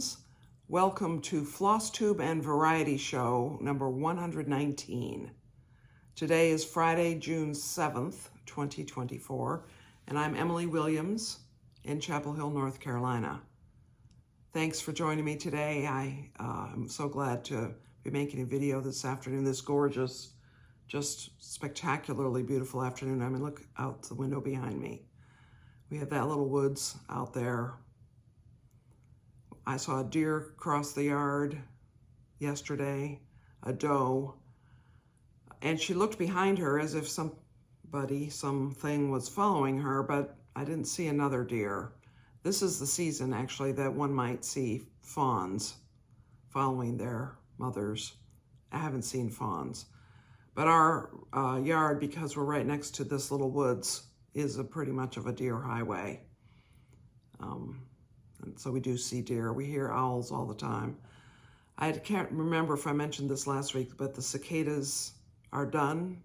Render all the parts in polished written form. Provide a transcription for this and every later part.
friends. Welcome to Flosstube and Variety Show number 119. Today is Friday, June 7th, 2024, and I'm Emily Williams in Chapel Hill, North Carolina. Thanks for joining me today. I'm so glad to be making a video this afternoon, this gorgeous, just spectacularly beautiful afternoon. I mean, look out the window behind me. We have that little woods out there. I saw a deer cross the yard yesterday, a doe, and she looked behind her as if something was following her, but I didn't see another deer. This is the season, actually, that one might see fawns following their mothers. I haven't seen fawns. But our yard, because we're right next to this little woods, is pretty much of a deer highway. And so we do see deer. We hear owls all the time. I can't remember if I mentioned this last week, but the cicadas are done.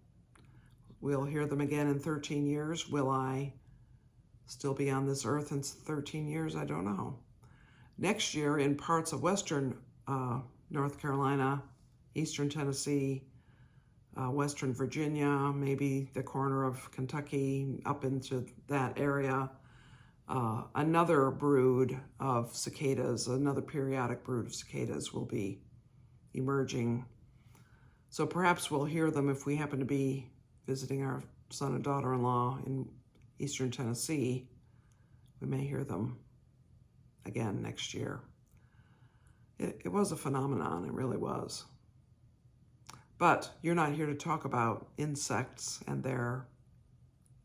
We'll hear them again in 13 years. Will I still be on this earth in 13 years? I don't know. Next year, in parts of western North Carolina, eastern Tennessee, western Virginia, maybe the corner of Kentucky, up into that area, another brood of cicadas, another periodic brood of cicadas will be emerging. So perhaps we'll hear them if we happen to be visiting our son and daughter-in-law in eastern Tennessee. We may hear them again next year. It was a phenomenon, it really was. But you're not here to talk about insects and their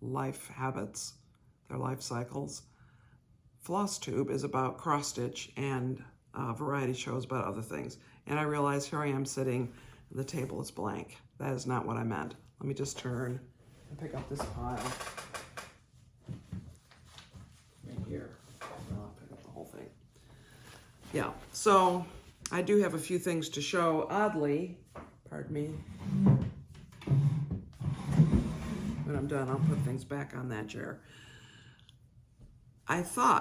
life habits, their life cycles. Flosstube is about cross-stitch, and variety shows about other things. And I realize here I am sitting, the table is blank. That is not what I meant. Let me just turn and pick up this pile. Right here. I'll pick up the whole thing. Yeah, so I do have a few things to show. Oddly, pardon me, when I'm done, I'll put things back on that chair.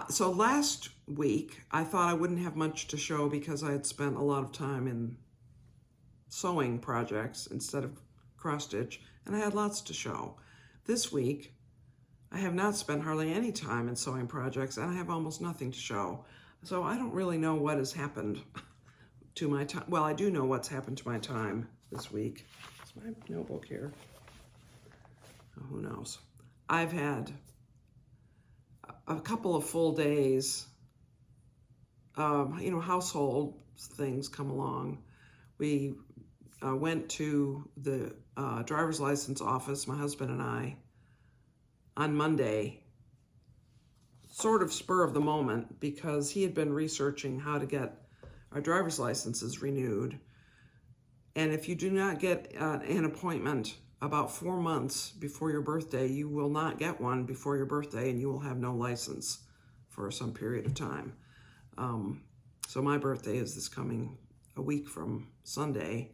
So last week, I thought I wouldn't have much to show because I had spent a lot of time in sewing projects instead of cross-stitch, and I had lots to show. This week, I have not spent hardly any time in sewing projects, and I have almost nothing to show. So I don't really know what has happened to my time. Well, I do know what's happened to my time this week. It's my notebook here. Oh, who knows? I've had a couple of full days, household things come along. We went to the driver's license office, my husband and I, on Monday, sort of spur of the moment, because he had been researching how to get our driver's licenses renewed. And if you do not get an appointment about 4 months before your birthday, you will not get one before your birthday, and you will have no license for some period of time. So my birthday is this coming a week from Sunday.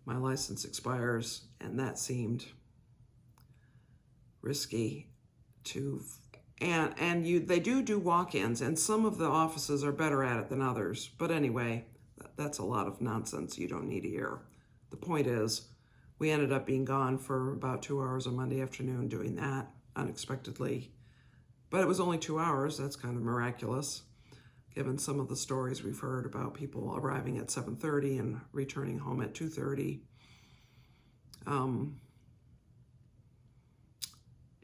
My license expires, and that seemed risky to, they do walk-ins, and some of the offices are better at it than others. But anyway, that's a lot of nonsense you don't need to hear. The point is, we ended up being gone for about 2 hours on Monday afternoon doing that unexpectedly. But it was only 2 hours. That's kind of miraculous, given some of the stories we've heard about people arriving at 7:30 and returning home at 2:30.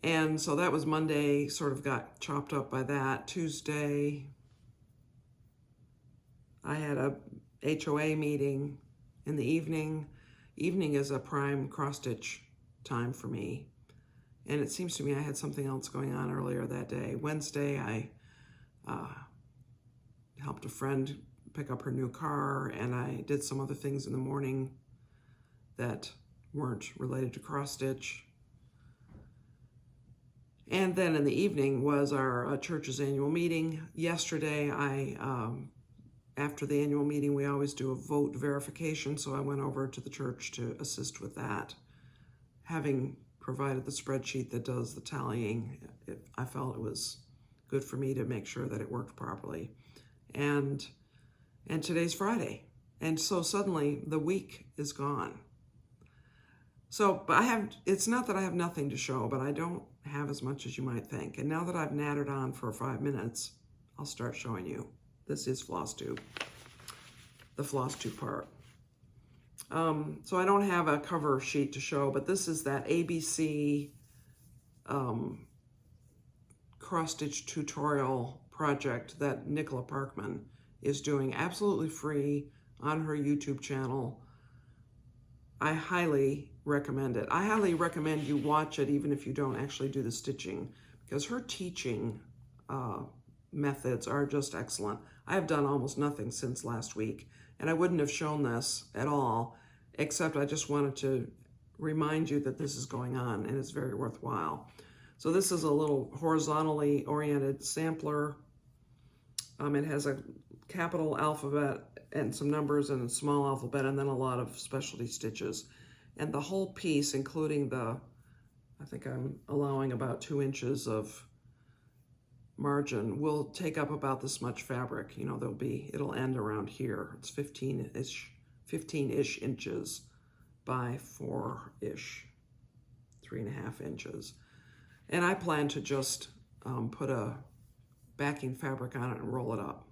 And so that was Monday, sort of got chopped up by that. Tuesday, I had a HOA meeting in the evening. Evening is a prime cross-stitch time for me. And it seems to me I had something else going on earlier that day. Wednesday, I helped a friend pick up her new car, and I did some other things in the morning that weren't related to cross-stitch. And then in the evening was our church's annual meeting. Yesterday, after the annual meeting, we always do a vote verification, so I went over to the church to assist with that. Having provided the spreadsheet that does the tallying, I felt it was good for me to make sure that it worked properly. And And today's Friday. And so suddenly the week is gone. So, but it's not that I have nothing to show, but I don't have as much as you might think. And now that I've nattered on for 5 minutes, I'll start showing you. This is Flosstube, the Flosstube part. So I don't have a cover sheet to show, but this is that ABC cross-stitch tutorial project that Nicola Parkman is doing absolutely free on her YouTube channel. I highly recommend it. I highly recommend you watch it even if you don't actually do the stitching, because her teaching methods are just excellent. I have done almost nothing since last week, and I wouldn't have shown this at all, except I just wanted to remind you that this is going on and it's very worthwhile. So this is a little horizontally oriented sampler. It has a capital alphabet and some numbers and a small alphabet, and then a lot of specialty stitches. And the whole piece, including I think I'm allowing about 2 inches of margin, will take up about this much fabric. You know, it'll end around here. It's 15-ish inches by 4-ish, 3.5 inches. And I plan to just put a backing fabric on it and roll it up.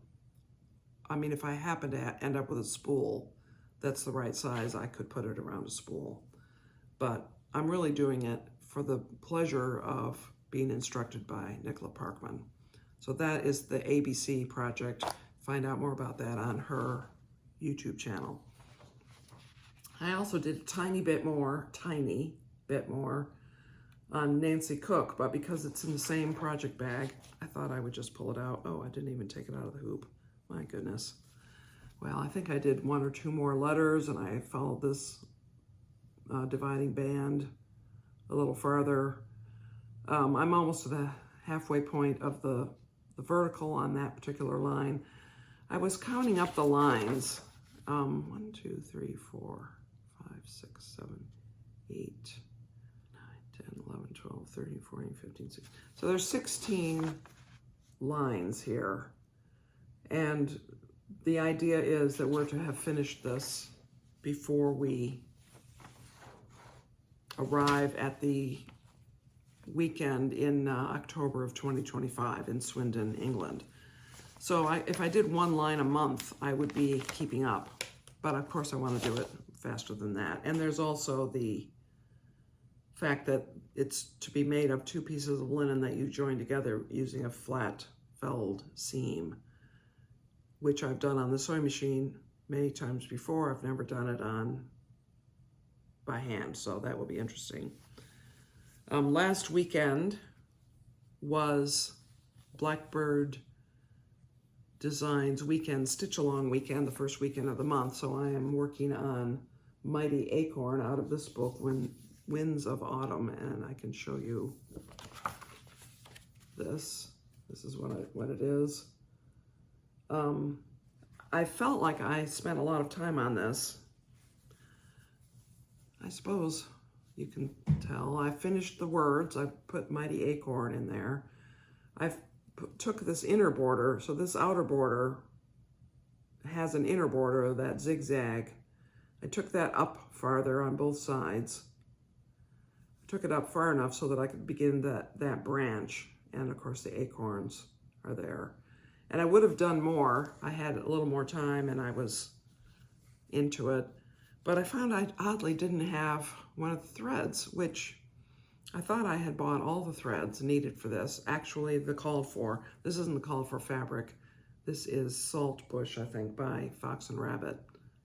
I mean, if I happen to end up with a spool that's the right size, I could put it around a spool. But I'm really doing it for the pleasure of being instructed by Nicola Parkman. So that is the ABC project. Find out more about that on her YouTube channel. I also did a tiny bit more on Nancy Cook, but because it's in the same project bag, I thought I would just pull it out. Oh, I didn't even take it out of the hoop. My goodness. Well, I think I did 1 or 2 more letters, and I followed this dividing band a little farther. I'm almost to the halfway point of the vertical on that particular line. I was counting up the lines. 1, 2, 3, 4, 5, 6, 7, 8, 9, 10, 11, 12, 13, 14, 15, 16. So there's 16 lines here. And the idea is that we're to have finished this before we arrive at the weekend in October of 2025 in Swindon, England. So if I did 1 line a month, I would be keeping up. But of course I want to do it faster than that. And there's also the fact that it's to be made of 2 pieces of linen that you join together using a flat felled seam, which I've done on the sewing machine many times before. I've never done it by hand, so that will be interesting. Last weekend was Blackbird Designs weekend, stitch along weekend, the first weekend of the month. So I am working on Mighty Acorn out of this book, Winds of Autumn, and I can show you this. This is what it is. I felt like I spent a lot of time on this. I suppose you can tell. I finished the words. I put Mighty Acorn in there. Took this inner border, so this outer border has an inner border, that zigzag. I took that up farther on both sides. I took it up far enough so that I could begin that branch, and of course the acorns are there. And I would have done more. I had a little more time and I was into it, but I found I oddly didn't have one of the threads, which I thought I had bought all the threads needed for this. Actually, this isn't the called for fabric. This is Salt Bush, I think, by Fox and Rabbit,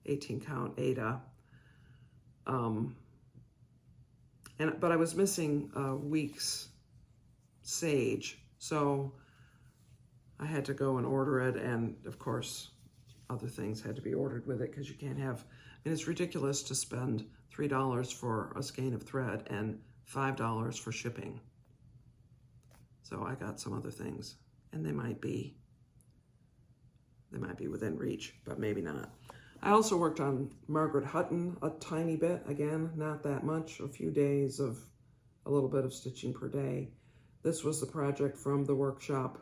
18 count Ada. But I was missing Weeks Sage, so I had to go and order it, and of course, other things had to be ordered with it because you can't have, it's ridiculous to spend $3 for a skein of thread and $5 for shipping. So I got some other things, and they might be within reach, but maybe not. I also worked on Margaret Hutton a tiny bit, again, not that much, a few days of a little bit of stitching per day. This was the project from the workshop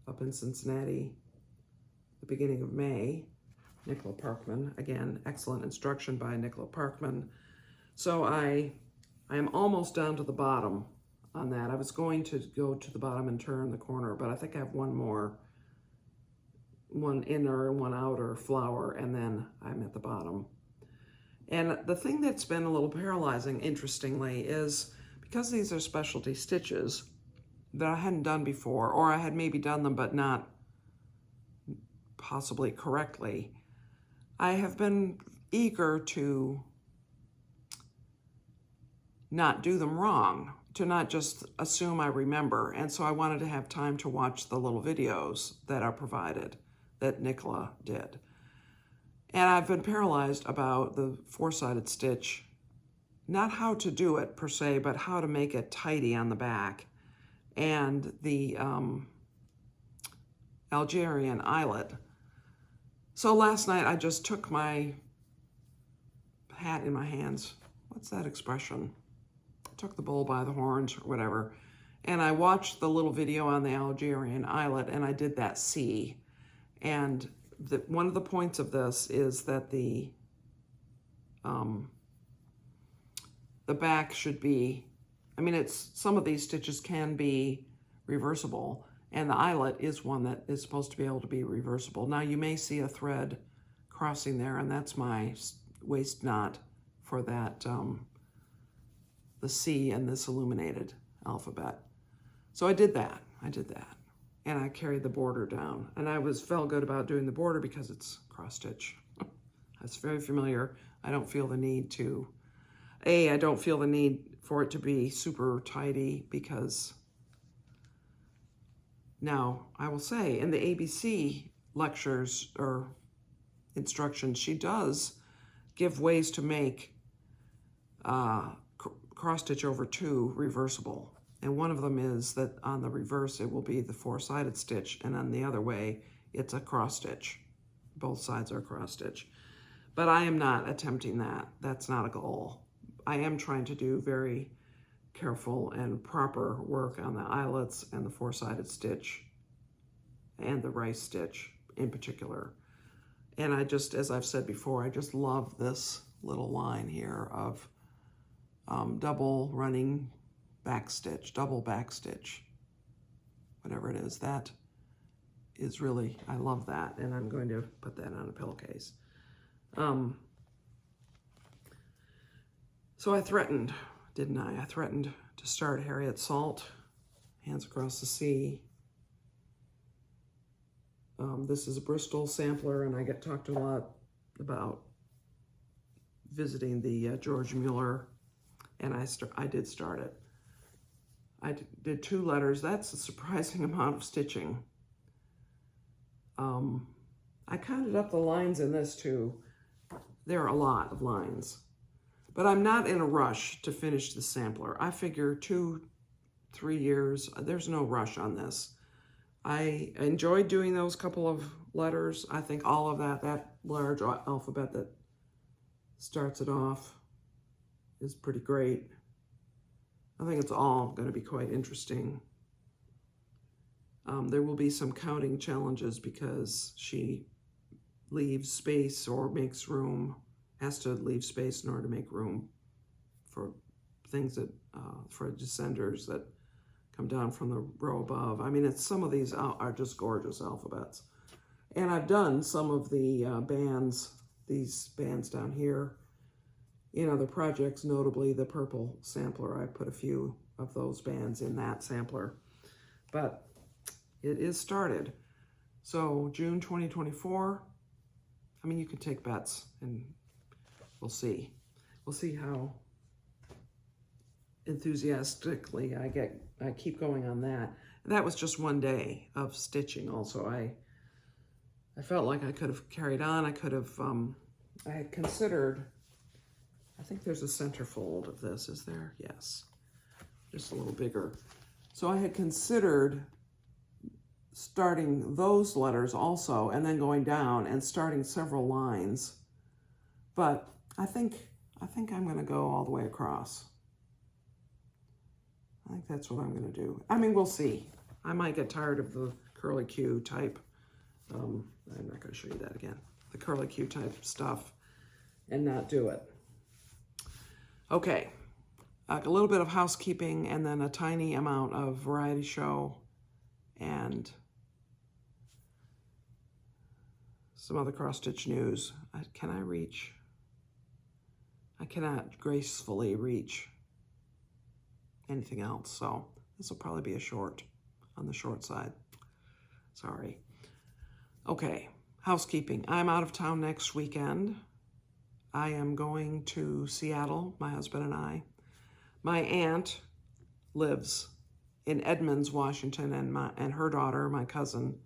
up in Cincinnati, the beginning of May. Nicola Parkman. Again, excellent instruction by Nicola Parkman. So I am almost down to the bottom on that. I was going to go to the bottom and turn the corner, but I think I have one more, one inner and one outer flower, and then I'm at the bottom. And the thing that's been a little paralyzing, interestingly, is because these are specialty stitches that I hadn't done before, or I had maybe done them but not possibly correctly, I have been eager to not do them wrong, to not just assume I remember. And so I wanted to have time to watch the little videos that are provided that Nicola did. And I've been paralyzed about the four-sided stitch, not how to do it per se, but how to make it tidy on the back. And the Algerian eyelet. So last night I just took my hat in my hands. What's that expression? I took the bull by the horns or whatever. And I watched the little video on the Algerian eyelet, and I did that C. And one of the points of this is that the back should be, I mean, some of these stitches can be reversible, and the eyelet is one that is supposed to be able to be reversible. Now you may see a thread crossing there, and that's my waist knot for that, the C and this illuminated alphabet. So I did that, and I carried the border down, and I felt good about doing the border because it's cross stitch. That's very familiar. I don't feel the need to, I don't feel the need for it to be super tidy, because now I will say in the ABC lectures or instructions, she does give ways to make cross stitch over 2 reversible. And one of them is that on the reverse, it will be the four-sided stitch, and on the other way, it's a cross stitch. Both sides are cross stitch. But I am not attempting that. That's not a goal. I am trying to do very careful and proper work on the eyelets and the four-sided stitch and the rice stitch in particular. And I just, as I've said before, I just love this little line here of double running back stitch, double back stitch, whatever it is. That is really, I love that, and I'm going to put that on a pillowcase. So I threatened, didn't I? I threatened to start Harriet Salt, Hands Across the Sea. This is a Bristol sampler, and I get talked a lot about visiting the George Mueller, and I did start it. I did 2 letters. That's a surprising amount of stitching. I counted up the lines in this too. There are a lot of lines, but I'm not in a rush to finish the sampler. I figure 2-3 years, there's no rush on this. I enjoyed doing those couple of letters. I think all of that large alphabet that starts it off is pretty great. I think it's all going to be quite interesting. There will be some counting challenges because she leaves space or makes room, has to leave space in order to make room for things that, for descenders that come down from the row above. I mean, some of these are just gorgeous alphabets. And I've done some of the bands, these bands down here, in other projects, notably the purple sampler. I put a few of those bands in that sampler. But it is started. So June 2024, I mean, you can take bets, and we'll see. We'll see how enthusiastically I keep going on that. That was just one day of stitching also. I felt like I could have carried on. I could have, I had considered, I think there's a centerfold of this, is there? Yes, just a little bigger. So I had considered starting those letters also, and then going down and starting several lines. But I think I'm gonna go all the way across. I think that's what I'm gonna do. I mean, we'll see. I might get tired of the curly Q type. I'm not gonna show you that again. the curlicue type stuff and not do it. Okay, a little bit of housekeeping and then a tiny amount of variety show and some other cross-stitch news. Can I reach? I cannot gracefully reach anything else, so this will probably be a short, on the short side. Sorry. Okay, housekeeping. I'm out of town next weekend. I am going to Seattle, my husband and I. My aunt lives in Edmonds, Washington, and her daughter, my cousin,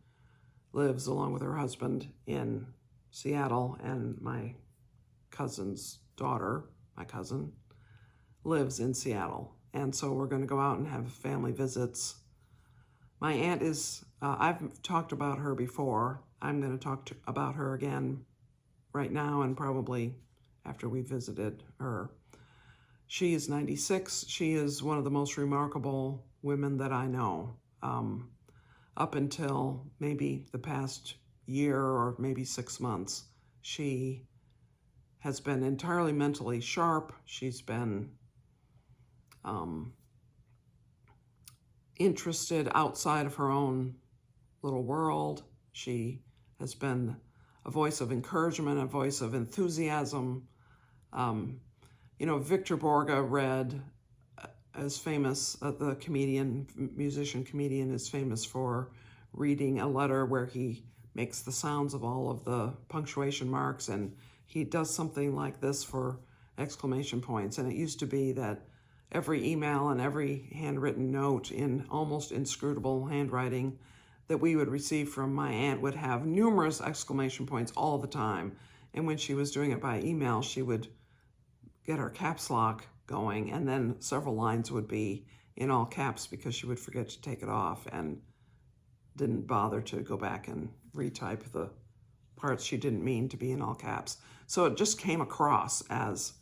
lives along with her husband in Seattle, and my cousin's daughter, my cousin, lives in Seattle. And so we're going to go out and have family visits. My aunt is, I've talked about her before. I'm going to talk about her again right now and probably after we visited her. She is 96. She is one of the most remarkable women that I know. Up until maybe the past year or maybe 6 months, she has been entirely mentally sharp. She's been interested outside of her own little world. She has been a voice of encouragement, a voice of enthusiasm. You know, Victor Borge read, as famous, the musician-comedian is famous for reading a letter where he makes the sounds of all of the punctuation marks, and he does something like this for exclamation points. And it used to be that every email and every handwritten note in almost inscrutable handwriting that we would receive from my aunt would have numerous exclamation points all the time. And when she was doing it by email, she would get her caps lock going, and then several lines would be in all caps because she would forget to take it off and didn't bother to go back and retype the parts she didn't mean to be in all caps. So it just came across as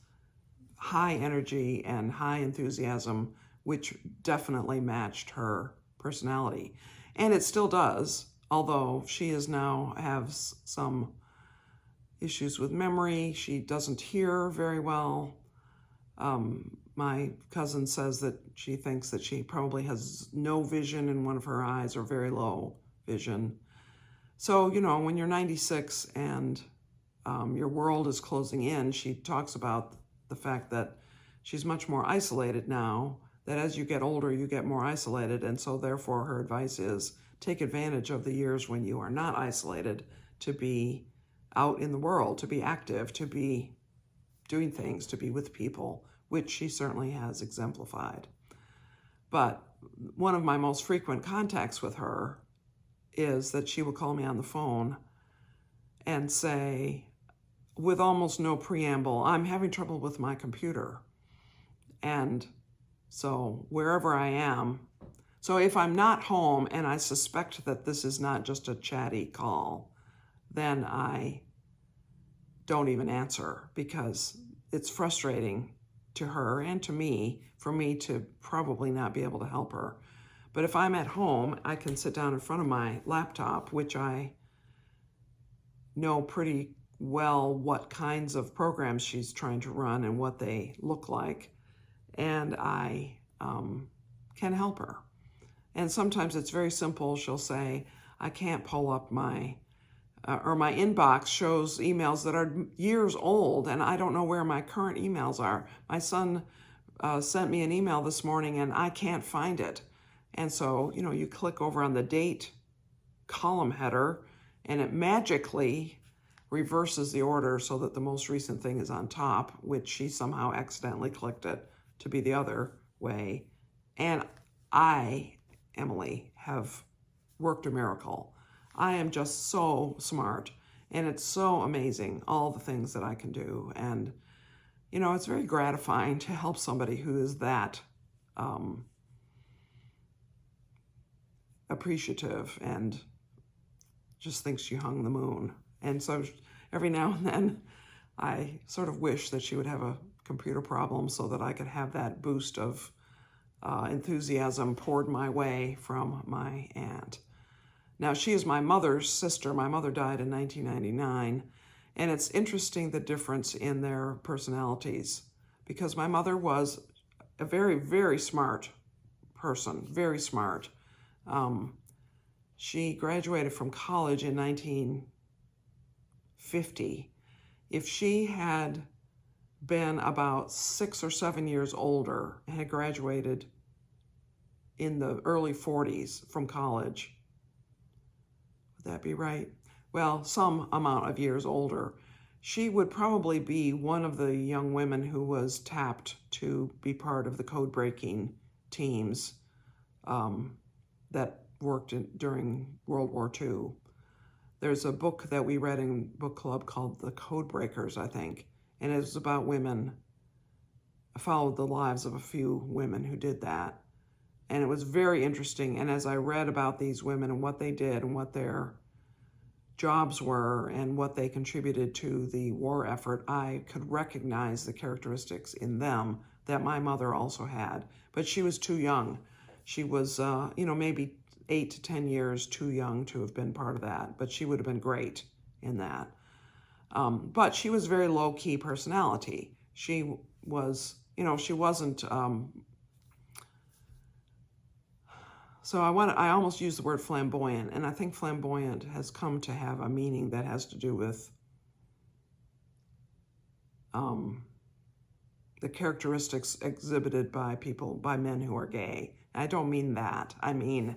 high energy and high enthusiasm, which definitely matched her personality. And it still does, although she is now has some issues with memory. She doesn't hear very well. My cousin says that she thinks that she probably has no vision in one of her eyes or very low vision. So, you know, when you're 96 and your world is closing in, she talks about the fact that she's much more isolated now, that as you get older, you get more isolated. And so therefore her advice is take advantage of the years when you are not isolated to be out in the world, to be active, to be doing things, to be with people, which she certainly has exemplified. But one of my most frequent contacts with her is that she will call me on the phone and say, with almost no preamble, I'm having trouble with my computer. And so wherever I am, so if I'm not home and I suspect that this is not just a chatty call, then I don't even answer, because it's frustrating to her and to me for me to probably not be able to help her. But if I'm at home, I can sit down in front of my laptop, which I know pretty well what kinds of programs she's trying to run and what they look like, and I can help her. And sometimes it's very simple. She'll say, I can't pull up my inbox shows emails that are years old, and I don't know where my current emails are. My son sent me an email this morning, and I can't find it. And so, you know, you click over on the date column header, and it magically reverses the order so that the most recent thing is on top, which she somehow accidentally clicked it to be the other way. And I, Emily, have worked a miracle. I am just so smart, and it's so amazing, all the things that I can do. And, you know, it's very gratifying to help somebody who is that appreciative and just thinks she hung the moon. And so every now and then I sort of wish that she would have a computer problem so that I could have that boost of enthusiasm poured my way from my aunt. Now, she is my mother's sister. My mother died in 1999, And it's interesting the difference in their personalities, because my mother was a very, very smart person, very smart. She graduated from college in 1950. If she had been about 6 or 7 years older and had graduated in the early 40s from college, would that be right? Well, some amount of years older, she would probably be one of the young women who was tapped to be part of the code-breaking teams that worked during World War II. There's a book that we read in book club called The Code Breakers, I think, and it was about women. I followed the lives of a few women who did that, and it was very interesting. And as I read about these women and what they did and what their jobs were and what they contributed to the war effort, I could recognize the characteristics in them that my mother also had. But she was too young. She was, maybe 8 to 10 years too young to have been part of that, but she would have been great in that. But she was very low-key personality. She was, she wasn't, so I almost use the word flamboyant, and I think flamboyant has come to have a meaning that has to do with the characteristics exhibited by men who are gay. I don't mean that. I mean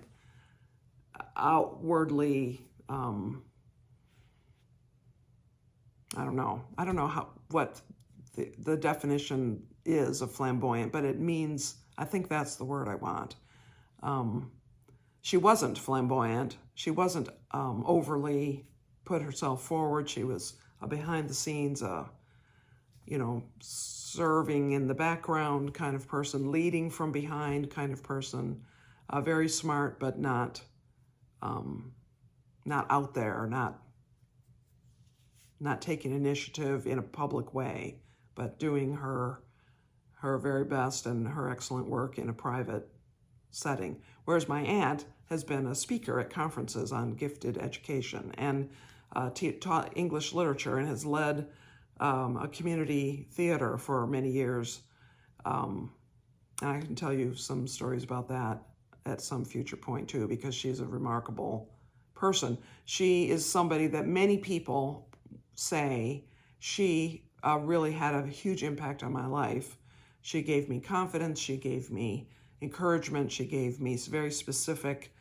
outwardly, I don't know what the definition is of flamboyant, but it means, I think that's the word I want. She wasn't flamboyant. She wasn't overly put herself forward. She was a behind the scenes, serving in the background kind of person, leading from behind kind of person, very smart, but not out there, not taking initiative in a public way, but doing her very best and her excellent work in a private setting. Whereas my aunt has been a speaker at conferences on gifted education and taught English literature and has led a community theater for many years. And I can tell you some stories about that at some future point too, because she's a remarkable person. She is somebody that many people say she really had a huge impact on my life. She gave me confidence. She gave me encouragement. She gave me very specific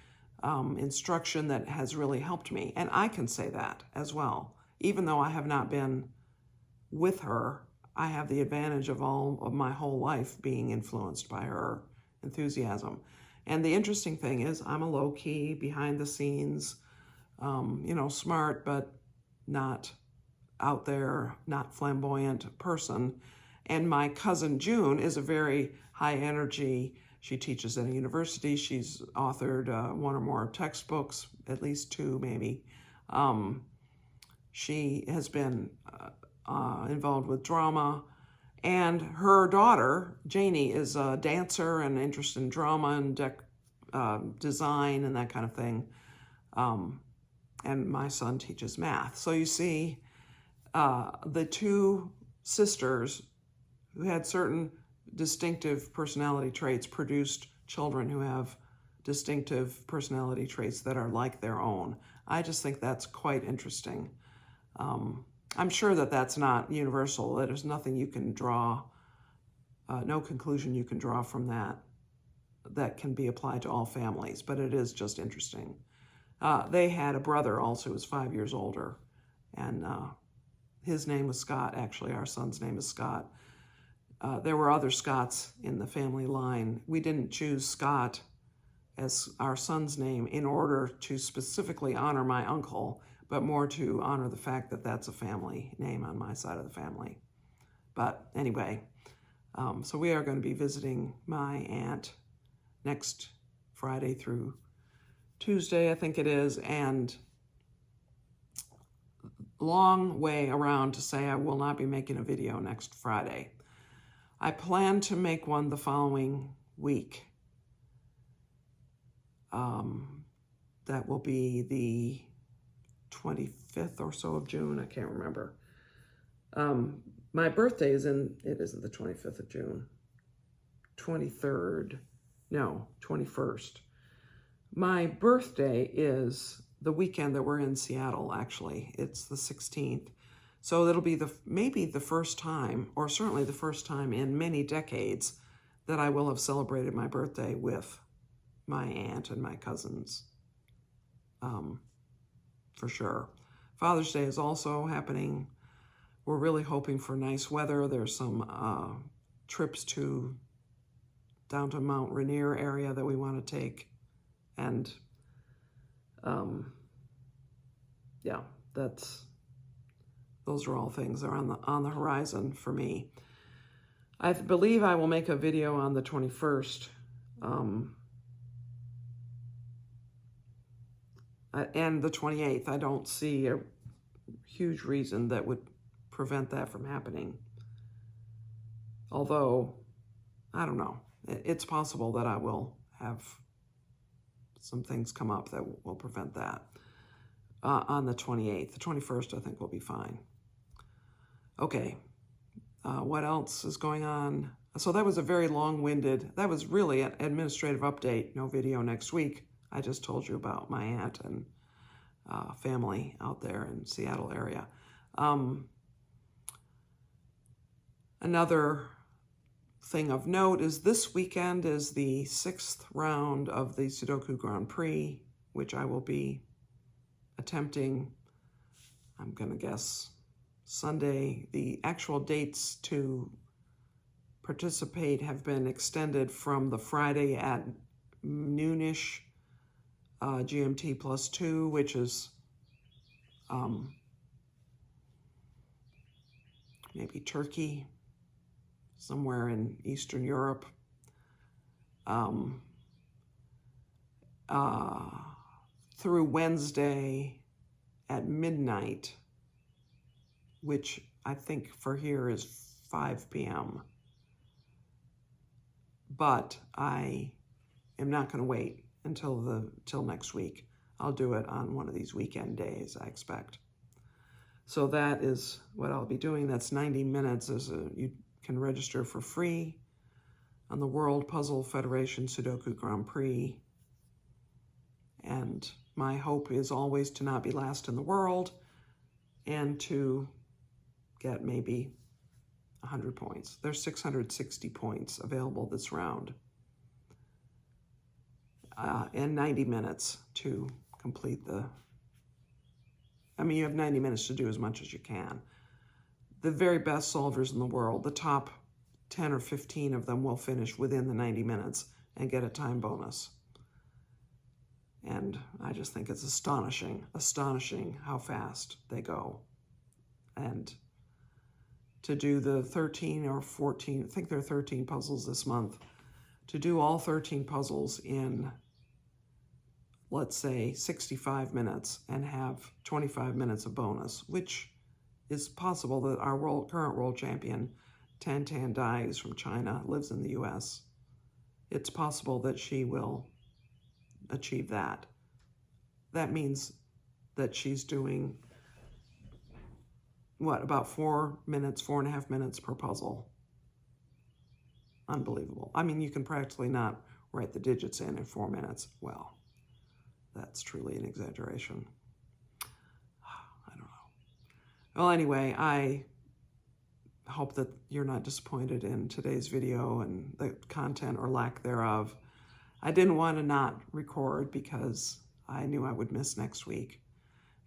instruction that has really helped me. And I can say that as well. Even though I have not been with her, I have the advantage of all of my whole life being influenced by her enthusiasm. And the interesting thing is I'm a low-key, behind-the-scenes, smart, but not out there, not flamboyant person. And my cousin June is a very high-energy. She teaches at a university. She's authored one or more textbooks, at least 2 maybe. She has been involved with drama. And her daughter, Janie, is a dancer and interested in drama and design and that kind of thing. And my son teaches math. So you see, the 2 sisters who had certain distinctive personality traits produced children who have distinctive personality traits that are like their own. I just think that's quite interesting. I'm sure that that's not universal. There's nothing you can draw, no conclusion you can draw from that can be applied to all families, but it is just interesting. They had a brother also who was 5 years older, and his name was Scott. Actually, our son's name is Scott. There were other Scotts in the family line. We didn't choose Scott as our son's name in order to specifically honor my uncle, but more to honor the fact that that's a family name on my side of the family. But anyway, so we are going to be visiting my aunt next Friday through Tuesday, I think it is, and long way around to say I will not be making a video next Friday. I plan to make one the following week. That will be the 25th or so of June, I can't remember. My birthday is it isn't the 25th of June, 23rd, no, 21st. My birthday is the weekend that we're in Seattle, actually. It's the 16th. So it'll be maybe the first time, or certainly the first time in many decades, that I will have celebrated my birthday with my aunt and my cousins, for sure. Father's Day is also happening. We're really hoping for nice weather. There's some trips down to Mount Rainier area that we want to take. And yeah, those are all things that are on the horizon for me. I believe I will make a video on the 21st. And the 28th. I don't see a huge reason that would prevent that from happening. Although, I don't know. It's possible that I will have some things come up that will prevent that on the 28th. The 21st, I think, will be fine. Okay. What else is going on? So that was a very long-winded, that was really an administrative update. No video next week. I just told you about my aunt and family out there in Seattle area. Another thing of note is this weekend is the 6th round of the Sudoku Grand Prix, which I will be attempting, I'm going to guess, Sunday. The actual dates to participate have been extended from the Friday at noonish GMT +2, which is maybe Turkey, somewhere in Eastern Europe, through Wednesday at midnight, which I think for here is 5 p.m. But I am not going to wait until next week. I'll do it on one of these weekend days, I expect. So that is what I'll be doing. That's 90 minutes. You can register for free on the World Puzzle Federation Sudoku Grand Prix. And my hope is always to not be last in the world and to get maybe 100 points. There's 660 points available this round. And 90 minutes to complete you have 90 minutes to do as much as you can. The very best solvers in the world, the top 10 or 15 of them will finish within the 90 minutes and get a time bonus. And I just think it's astonishing how fast they go. And to do the 13 or 14, I think there are 13 puzzles this month, to do all 13 puzzles in, let's say, 65 minutes and have 25 minutes of bonus, which is possible. That our current world champion, Tan Tan Dai, who's from China, lives in the U.S. It's possible that she will achieve that. That means that she's doing, about 4.5 minutes per puzzle. Unbelievable. I mean, you can practically not write the digits in 4 minutes. Well, that's truly an exaggeration. I don't know. Well, anyway, I hope that you're not disappointed in today's video and the content or lack thereof. I didn't want to not record because I knew I would miss next week.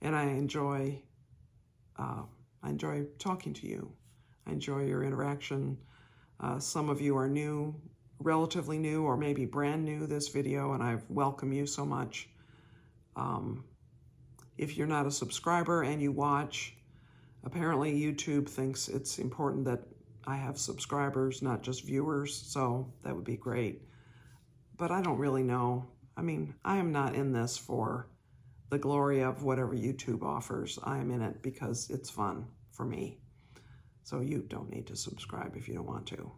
And I enjoy talking to you. I enjoy your interaction. Some of you are new, relatively new, or maybe brand new this video, and I welcome you so much. If you're not a subscriber and you watch, apparently YouTube thinks it's important that I have subscribers, not just viewers, so that would be great. But I don't really know. I mean, I am not in this for the glory of whatever YouTube offers. I am in it because it's fun for me. So you don't need to subscribe if you don't want to.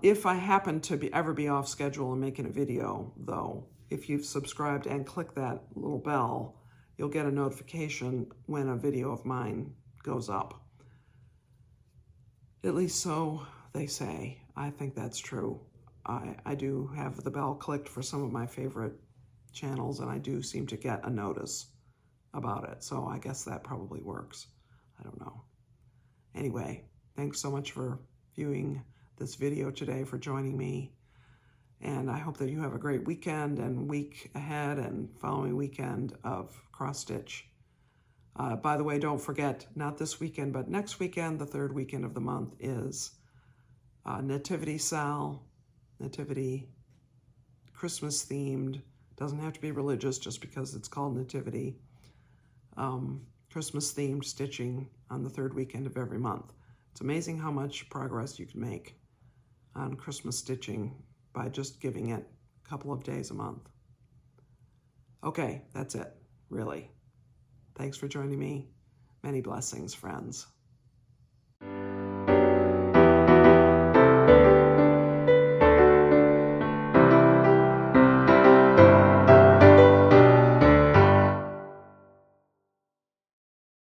If I happen to ever be off schedule and making a video, though, if you've subscribed and click that little bell, you'll get a notification when a video of mine goes up. At least so they say. I think that's true. I do have the bell clicked for some of my favorite channels, and I do seem to get a notice about it. So I guess that probably works. I don't know. Anyway, thanks so much for viewing this video today, for joining me. And I hope that you have a great weekend and week ahead and following weekend of cross stitch. By the way, don't forget, not this weekend, but next weekend, the third weekend of the month, is Nativity Sal, Nativity, Christmas themed. Doesn't have to be religious just because it's called Nativity. Christmas themed stitching on the third weekend of every month. It's amazing how much progress you can make on Christmas stitching by just giving it a couple of days a month. Okay, that's it, really. Thanks for joining me. Many blessings, friends.